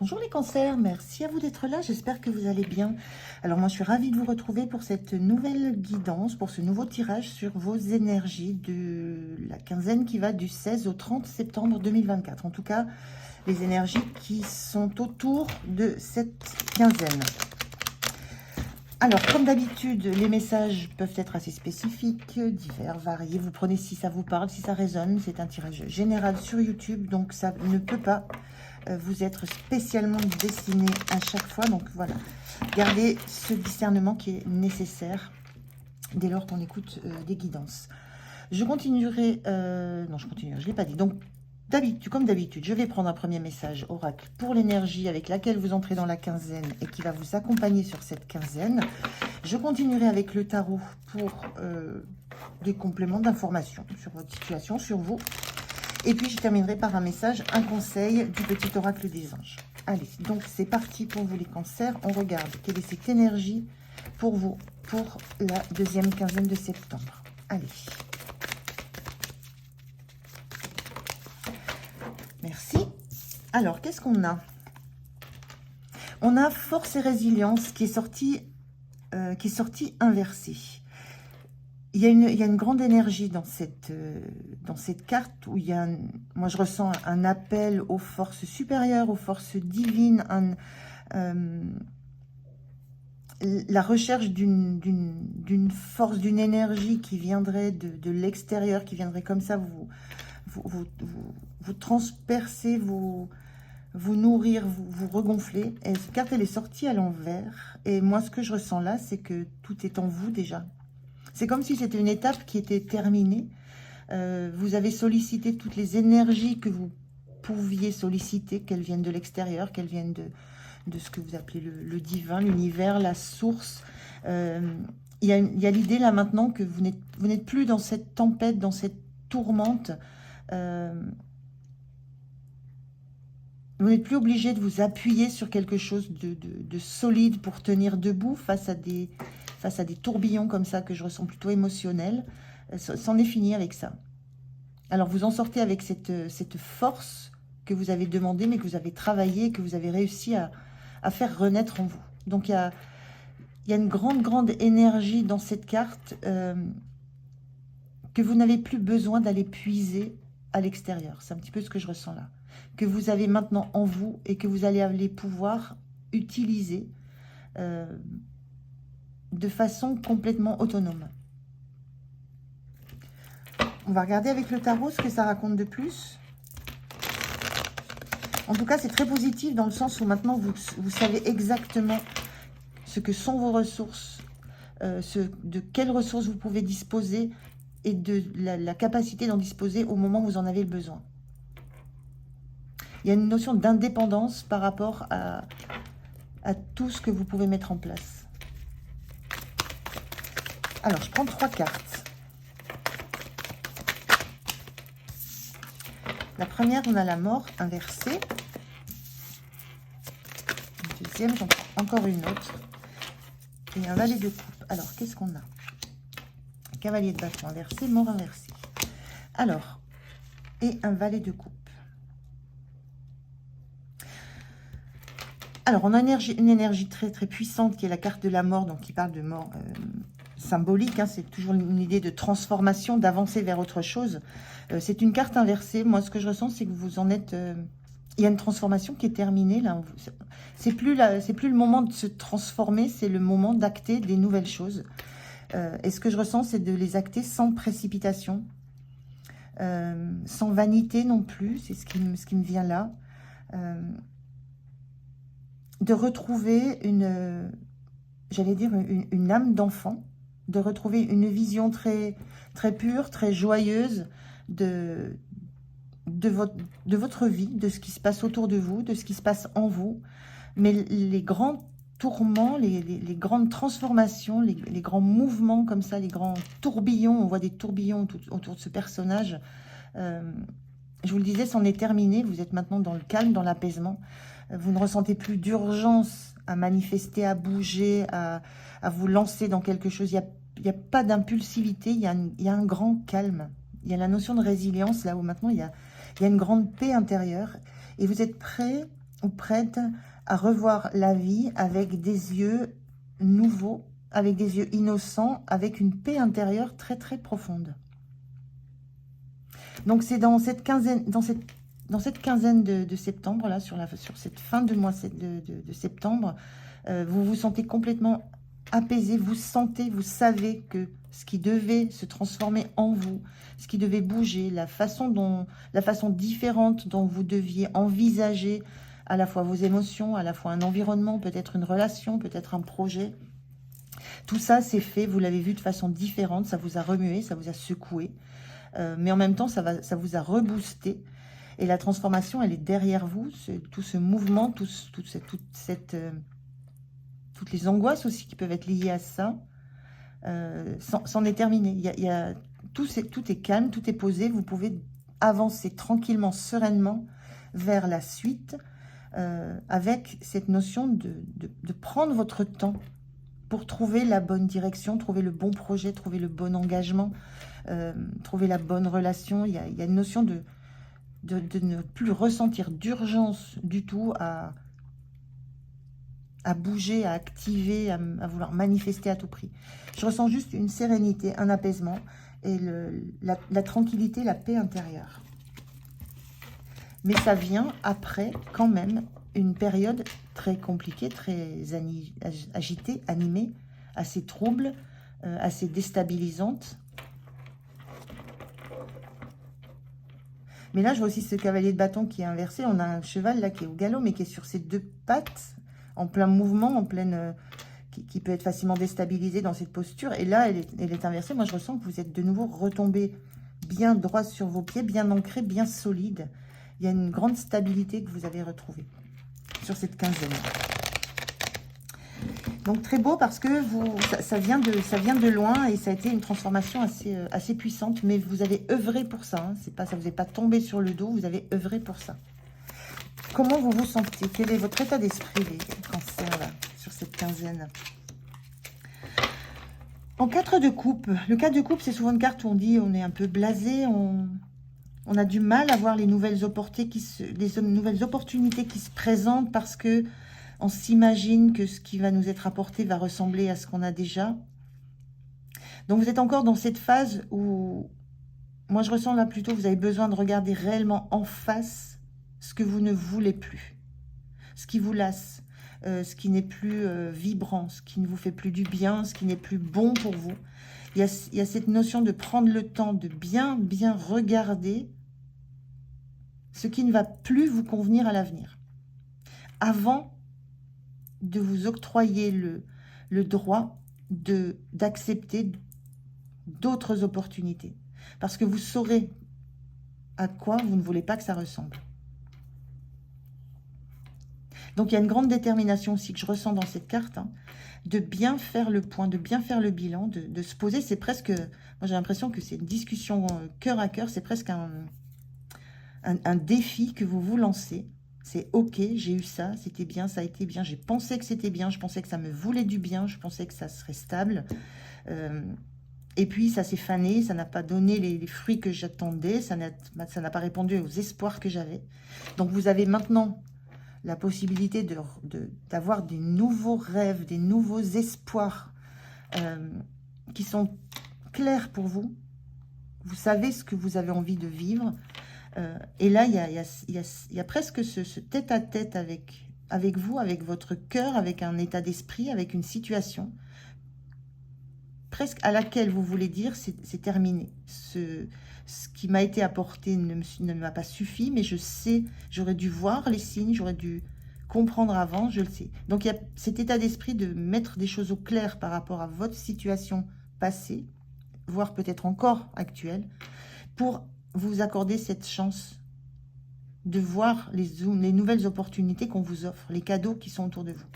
Bonjour les cancers, merci à vous d'être là, j'espère que vous allez bien. Alors moi je suis ravie de vous retrouver pour cette nouvelle guidance, pour ce nouveau tirage sur vos énergies de la quinzaine qui va du 16 au 30 septembre 2024. En tout cas, les énergies qui sont autour de cette quinzaine. Alors, comme d'habitude, les messages peuvent être assez spécifiques, divers, variés. Vous prenez si ça vous parle, si ça résonne. C'est un tirage général sur YouTube, donc ça ne peut pas vous être spécialement destiné à chaque fois. Donc voilà, gardez ce discernement qui est nécessaire dès lors qu'on écoute des guidances. Je continuerai... non, je continuerai, je ne l'ai pas dit. Donc, comme d'habitude, je vais prendre un premier message oracle pour l'énergie avec laquelle vous entrez dans la quinzaine et qui va vous accompagner sur cette quinzaine. Je continuerai avec le tarot pour des compléments d'informations sur votre situation, sur vous. Et puis, je terminerai par un message, un conseil du petit oracle des anges. Allez, donc c'est parti pour vous les cancers. On regarde quelle est cette énergie pour vous pour la deuxième quinzaine de septembre. Allez. Merci. Alors, qu'est-ce qu'on a? On a force et résilience qui est sorti inversée. Il y a une grande énergie dans cette carte où il y a, moi je ressens un appel aux forces supérieures, aux forces divines, la recherche d'une force, d'une énergie qui viendrait de l'extérieur, qui viendrait comme ça vous transpercer, vous nourrir, vous regonfler. Et cette carte, elle est sortie à l'envers. Et moi, ce que je ressens là, c'est que tout est en vous déjà. C'est comme si c'était une étape qui était terminée. Vous avez sollicité toutes les énergies que vous pouviez solliciter, qu'elles viennent de l'extérieur, qu'elles viennent de ce que vous appelez le divin, l'univers, la source. Il y a l'idée là maintenant que vous n'êtes plus dans cette tempête, dans cette tourmente. Vous n'êtes plus obligé de vous appuyer sur quelque chose de solide pour tenir debout face à des tourbillons comme ça que je ressens plutôt émotionnels. C'en est fini avec ça. Alors vous en sortez avec cette force que vous avez demandée, mais que vous avez travaillé, que vous avez réussi à faire renaître en vous. Donc il y a une grande énergie dans cette carte que vous n'avez plus besoin d'aller puiser à l'extérieur. C'est un petit peu ce que je ressens là. Que vous avez maintenant en vous et que vous allez pouvoir utiliser de façon complètement autonome. On va regarder avec le tarot ce que ça raconte de plus. En tout cas, c'est très positif dans le sens où maintenant vous savez exactement ce que sont vos ressources, de quelles ressources vous pouvez disposer et de la capacité d'en disposer au moment où vous en avez le besoin. Il y a une notion d'indépendance par rapport à tout ce que vous pouvez mettre en place. Alors, je prends 3 cartes. La première, on a la mort inversée. La deuxième, j'en prends encore une autre. Et un valet de coupe. Alors, qu'est-ce qu'on a? Cavalier de bâton inversé, mort inversée. Alors, et un valet de coupe. Alors, on a une énergie très puissante qui est la carte de la mort, donc qui parle de mort symbolique. Hein, c'est toujours une idée de transformation, d'avancer vers autre chose. C'est une carte inversée. Moi, ce que je ressens, c'est que vous en êtes... il y a une transformation qui est terminée. Là, c'est plus le moment de se transformer, c'est le moment d'acter des nouvelles choses. Et ce que je ressens, c'est de les acter sans précipitation, sans vanité non plus. C'est ce qui me vient là. De retrouver j'allais dire, une âme d'enfant, de retrouver une vision très pure, très joyeuse de votre vie, de ce qui se passe autour de vous, de ce qui se passe en vous. Mais les grands tourments, les grandes transformations, les grands mouvements comme ça, les grands tourbillons, on voit des tourbillons autour de ce personnage. Je vous le disais, c'en est terminé. Vous êtes maintenant dans le calme, dans l'apaisement. Vous ne ressentez plus d'urgence à manifester, à bouger, à vous lancer dans quelque chose. Il n'y a pas d'impulsivité, il y a un grand calme. Il y a la notion de résilience, là où maintenant il y a une grande paix intérieure. Et vous êtes prêt ou prête à revoir la vie avec des yeux nouveaux, avec des yeux innocents, avec une paix intérieure très très profonde. Donc c'est dans cette quinzaine, de septembre, là, sur cette fin de mois de septembre, vous vous sentez complètement apaisé, vous savez que ce qui devait se transformer en vous, ce qui devait bouger, la façon différente dont vous deviez envisager à la fois vos émotions, à la fois un environnement, peut-être une relation, peut-être un projet. Tout ça, c'est fait, vous l'avez vu de façon différente, ça vous a remué, ça vous a secoué, mais en même temps, ça vous a reboosté. Et la transformation, elle est derrière vous, tout ce mouvement, toutes les angoisses aussi qui peuvent être liées à ça, c'en est terminé. Tout est calme, tout est posé, vous pouvez avancer tranquillement, sereinement vers la suite, avec cette notion de prendre votre temps pour trouver la bonne direction, trouver le bon projet, trouver le bon engagement, trouver la bonne relation. Il y a une notion de ne plus ressentir d'urgence du tout à bouger, à activer, à vouloir manifester à tout prix. Je ressens juste une sérénité, un apaisement et la tranquillité, la paix intérieure. Mais ça vient après, quand même, une période très compliquée, très agitée, animée, assez trouble, assez déstabilisante. Mais là, je vois aussi ce cavalier de bâton qui est inversé. On a un cheval là qui est au galop, mais qui est sur ses deux pattes, en plein mouvement, qui peut être facilement déstabilisé dans cette posture. Et là, elle est inversée. Moi, je ressens que vous êtes de nouveau retombé bien droit sur vos pieds, bien ancré, bien solide. Il y a une grande stabilité que vous avez retrouvée sur cette quinzaine. Donc, très beau parce que ça vient de loin et ça a été une transformation assez puissante. Mais vous avez œuvré pour ça. Hein. Ça vous est pas tombé sur le dos, vous avez œuvré pour ça. Comment vous vous sentez? Quel est votre état d'esprit, les cancers, là, sur cette quinzaine? En 4 de coupe, le 4 de coupe, c'est souvent une carte où on dit on est un peu blasé, on a du mal à voir les nouvelles opportunités qui se présentent parce que on s'imagine que ce qui va nous être apporté va ressembler à ce qu'on a déjà. Donc vous êtes encore dans cette phase où, moi je ressens là plutôt, vous avez besoin de regarder réellement en face ce que vous ne voulez plus, ce qui vous lasse, ce qui n'est plus vibrant, ce qui ne vous fait plus du bien, ce qui n'est plus bon pour vous. Il y a cette notion de prendre le temps de bien regarder ce qui ne va plus vous convenir à l'avenir, avant de vous octroyer le droit d'accepter d'autres opportunités. Parce que vous saurez à quoi vous ne voulez pas que ça ressemble. Donc, il y a une grande détermination aussi que je ressens dans cette carte, hein, de bien faire le point, de bien faire le bilan, de se poser. C'est presque, moi j'ai l'impression que c'est une discussion cœur à cœur, c'est presque un défi que vous vous lancez. C'est ok, j'ai eu ça, c'était bien, ça a été bien, j'ai pensé que c'était bien, je pensais que ça me voulait du bien, je pensais que ça serait stable. Et puis ça s'est fané, ça n'a pas donné les fruits que j'attendais, ça n'a pas répondu aux espoirs que j'avais. Donc vous avez maintenant la possibilité d'avoir des nouveaux rêves, des nouveaux espoirs qui sont clairs pour vous. Vous savez ce que vous avez envie de vivre. Et là, il y a presque ce tête-à-tête avec vous, avec votre cœur, avec un état d'esprit, avec une situation, presque à laquelle vous voulez dire c'est terminé. Ce qui m'a été apporté ne m'a pas suffi, mais je sais, j'aurais dû voir les signes, j'aurais dû comprendre avant, je le sais. Donc il y a cet état d'esprit de mettre des choses au clair par rapport à votre situation passée, voire peut-être encore actuelle, pour vous accorder cette chance de voir les nouvelles opportunités qu'on vous offre, les cadeaux qui sont autour de vous.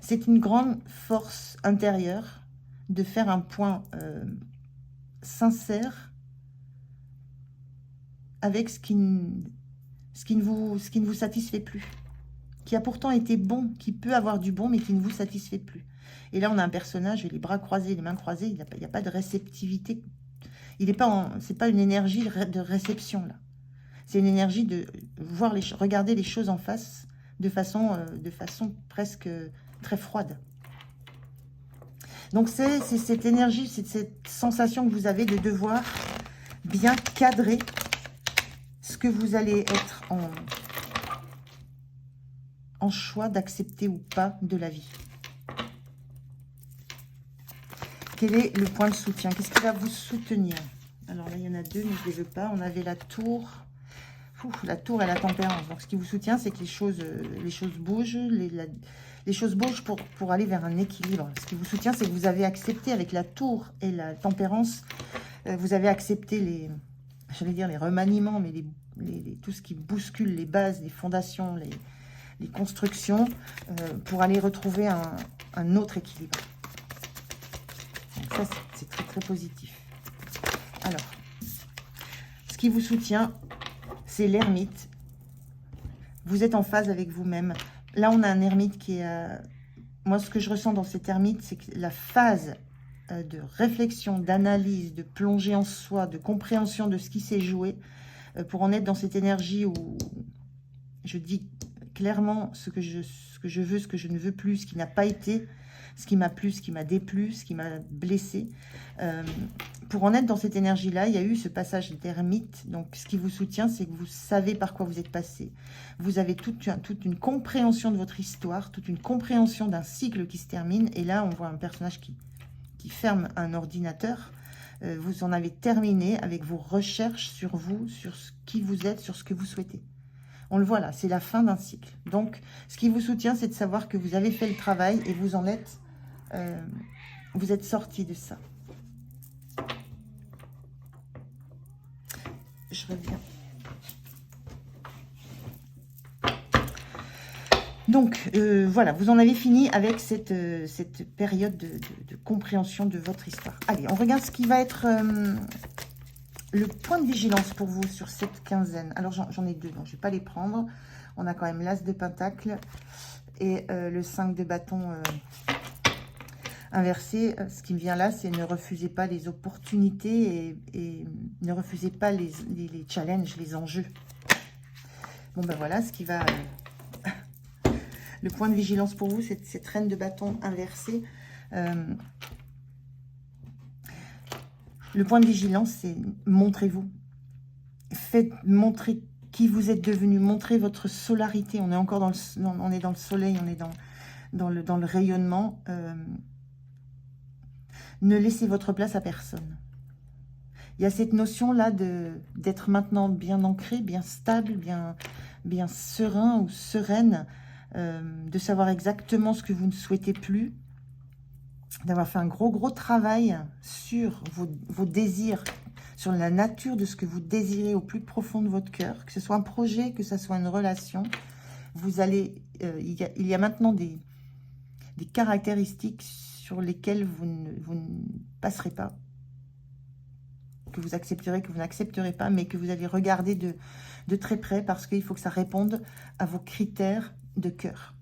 C'est une grande force intérieure de faire un point sincère avec ce qui ne vous satisfait plus, qui a pourtant été bon, qui peut avoir du bon, mais qui ne vous satisfait plus. Et là, on a un personnage, les bras croisés, les mains croisées, il n'y a pas de réceptivité. C'est pas une énergie de réception, là. C'est une énergie de voir regarder les choses en face de façon presque très froide. Donc c'est cette énergie, c'est cette sensation que vous avez de devoir bien cadrer ce que vous allez être en choix d'accepter ou pas de la vie. Quel est le point de soutien? Qu'est-ce qui va vous soutenir? Alors là, il y en a deux, mais je ne les veux pas. On avait la tour. La tour et la tempérance. Donc, ce qui vous soutient, c'est que les choses bougent. Les choses bougent pour aller vers un équilibre. Ce qui vous soutient, c'est que vous avez accepté avec la tour et la tempérance, vous avez accepté les remaniements, mais tout ce qui bouscule les bases, les fondations, les constructions, pour aller retrouver un autre équilibre. Donc ça, c'est très, très positif. Alors, ce qui vous soutient, c'est l'ermite. Vous êtes en phase avec vous-même. Là, on a un ermite qui est... moi, ce que je ressens dans cet ermite, c'est que la phase de réflexion, d'analyse, de plongée en soi, de compréhension de ce qui s'est joué, pour en être dans cette énergie où je dis clairement ce que je veux, ce que je ne veux plus, ce qui n'a pas été, ce qui m'a plu, ce qui m'a déplu, ce qui m'a blessé. Pour en être dans cette énergie-là, il y a eu ce passage d'ermite. Donc, ce qui vous soutient, c'est que vous savez par quoi vous êtes passé. Vous avez toute une compréhension de votre histoire, toute une compréhension d'un cycle qui se termine. Et là, on voit un personnage qui ferme un ordinateur. Vous en avez terminé avec vos recherches sur vous, sur qui vous êtes, sur ce que vous souhaitez. On le voit là, c'est la fin d'un cycle. Donc, ce qui vous soutient, c'est de savoir que vous avez fait le travail et vous êtes sorti de ça. Je reviens. Donc, voilà, vous en avez fini avec cette période de compréhension de votre histoire. Allez, on regarde ce qui va être le point de vigilance pour vous sur cette quinzaine. Alors, j'en ai deux, donc je ne vais pas les prendre. On a quand même l'As de Pentacle et le 5 de bâton inversé. Ce qui me vient là, c'est ne refusez pas les opportunités et ne refusez pas les challenges, les enjeux. Bon, ben voilà ce qui va... le point de vigilance pour vous, c'est cette reine de bâton inversée. Le point de vigilance, c'est montrez-vous. Montrez qui vous êtes devenu. Montrez votre solarité. On est encore dans le soleil, on est dans le rayonnement. Ne laissez votre place à personne. Il y a cette notion-là d'être maintenant bien ancré, bien stable, bien serein ou sereine, de savoir exactement ce que vous ne souhaitez plus, d'avoir fait un gros travail sur vos désirs, sur la nature de ce que vous désirez au plus profond de votre cœur, que ce soit un projet, que ce soit une relation. Vous allez, il y a maintenant des caractéristiques sur lesquelles vous ne passerez pas, que vous accepterez, que vous n'accepterez pas, mais que vous allez regarder de très près parce qu'il faut que ça réponde à vos critères de cœur.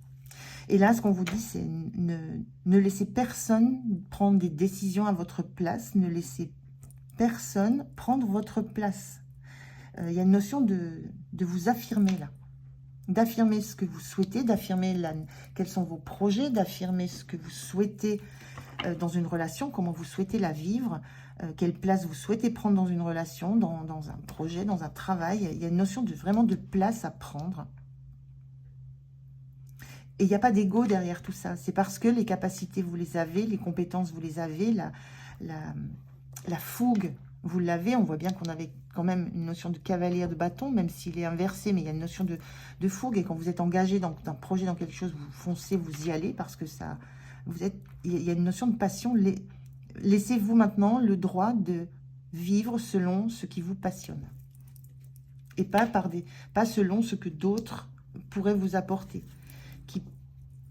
Et là, ce qu'on vous dit, c'est ne laissez personne prendre des décisions à votre place, ne laissez personne prendre votre place. Il y a une notion de vous affirmer là, d'affirmer ce que vous souhaitez, d'affirmer quels sont vos projets, d'affirmer ce que vous souhaitez dans une relation, comment vous souhaitez la vivre, quelle place vous souhaitez prendre dans une relation, dans un projet, dans un travail. Il y a une notion vraiment de place à prendre. Et il n'y a pas d'ego derrière tout ça. C'est parce que les capacités, vous les avez, les compétences, vous les avez, la fougue, vous l'avez. On voit bien qu'on avait quand même une notion de cavalier de bâton, même s'il est inversé, mais il y a une notion de fougue. Et quand vous êtes engagé dans un projet, dans quelque chose, vous foncez, vous y allez, parce que ça, il y a une notion de passion. Laissez-vous maintenant le droit de vivre selon ce qui vous passionne. Et pas selon ce que d'autres pourraient vous apporter.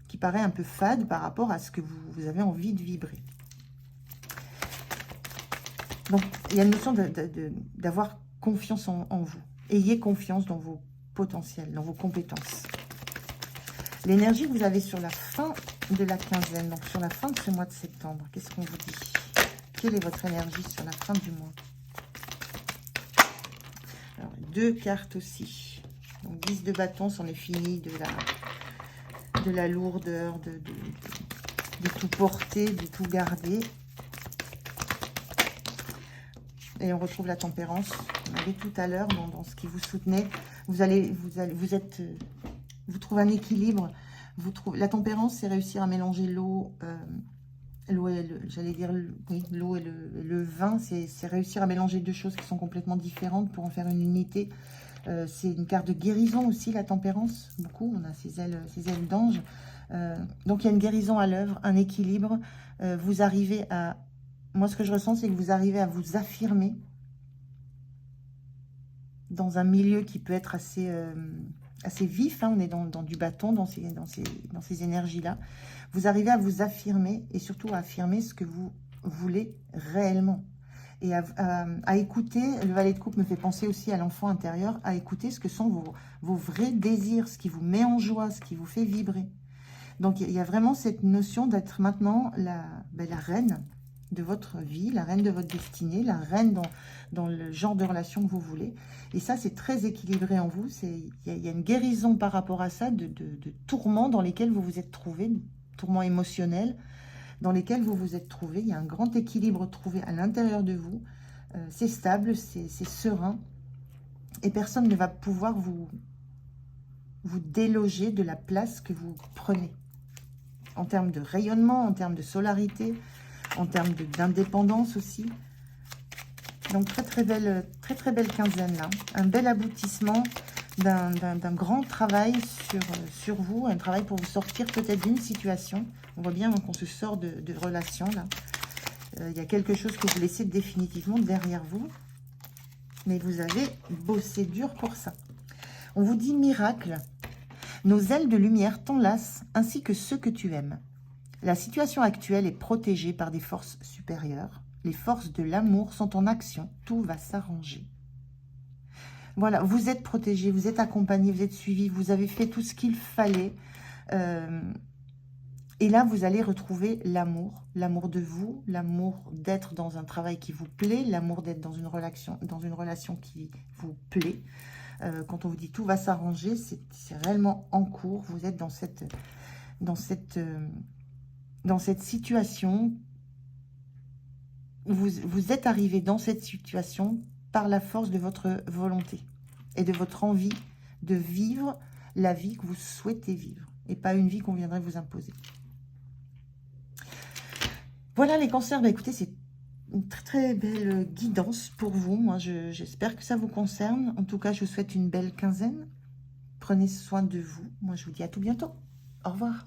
Qui paraît un peu fade par rapport à ce que vous avez envie de vibrer. Donc, il y a une notion d'avoir confiance en vous. Ayez confiance dans vos potentiels, dans vos compétences. L'énergie que vous avez sur la fin de la quinzaine, donc sur la fin de ce mois de septembre, qu'est-ce qu'on vous dit? Quelle est votre énergie sur la fin du mois? Alors, 2 cartes aussi. Donc 10 de bâton, c'en est fini de la lourdeur, de tout porter, de tout garder. Et on retrouve la tempérance. On avait tout à l'heure dans ce qui vous soutenait. Vous trouvez un équilibre. La tempérance, c'est réussir à mélanger l'eau, l'eau et l'eau et le vin. C'est réussir à mélanger deux choses qui sont complètement différentes pour en faire une unité. C'est une carte de guérison aussi, la tempérance. Beaucoup, on a ces ailes d'ange. Donc, il y a une guérison à l'œuvre, un équilibre. Vous arrivez à... Moi, ce que je ressens, c'est que vous arrivez à vous affirmer dans un milieu qui peut être assez vif. Hein. On est dans du bâton, dans ces énergies-là. Vous arrivez à vous affirmer et surtout à affirmer ce que vous voulez réellement. Et à écouter, le valet de coupe me fait penser aussi à l'enfant intérieur, à écouter ce que sont vos vrais désirs, ce qui vous met en joie, ce qui vous fait vibrer. Donc, il y a vraiment cette notion d'être maintenant la reine de votre vie, la reine de votre destinée, la reine dans le genre de relation que vous voulez. Et ça, c'est très équilibré en vous. Il y a une guérison par rapport à ça, de tourments dans lesquels vous vous êtes trouvé, tourments émotionnels dans lesquels vous vous êtes trouvé. Il y a un grand équilibre trouvé à l'intérieur de vous. C'est stable, c'est serein. Et personne ne va pouvoir vous déloger de la place que vous prenez. En termes de rayonnement, en termes de solarité, en termes d'indépendance aussi. Donc très belle quinzaine là. Un bel aboutissement d'un grand travail sur vous, un travail pour vous sortir peut-être d'une situation. On voit bien qu'on se sort de relations là. Il y a quelque chose que vous laissez définitivement derrière vous. Mais vous avez bossé dur pour ça. On vous dit miracle. Nos ailes de lumière t'enlacent ainsi que ceux que tu aimes. La situation actuelle est protégée par des forces supérieures. Les forces de l'amour sont en action. Tout va s'arranger. Voilà, vous êtes protégé, vous êtes accompagné, vous êtes suivi, vous avez fait tout ce qu'il fallait. Et là, vous allez retrouver l'amour de vous, l'amour d'être dans un travail qui vous plaît, l'amour d'être dans une relation qui vous plaît. Quand on vous dit tout va s'arranger, c'est réellement en cours. Vous êtes dans cette situation. Vous êtes arrivé dans cette situation par la force de votre volonté et de votre envie de vivre la vie que vous souhaitez vivre et pas une vie qu'on viendrait vous imposer. Voilà les cancers, bah écoutez, c'est une très belle guidance pour vous. Moi, j'espère que ça vous concerne. En tout cas, je vous souhaite une belle quinzaine. Prenez soin de vous. Moi, je vous dis à tout bientôt. Au revoir.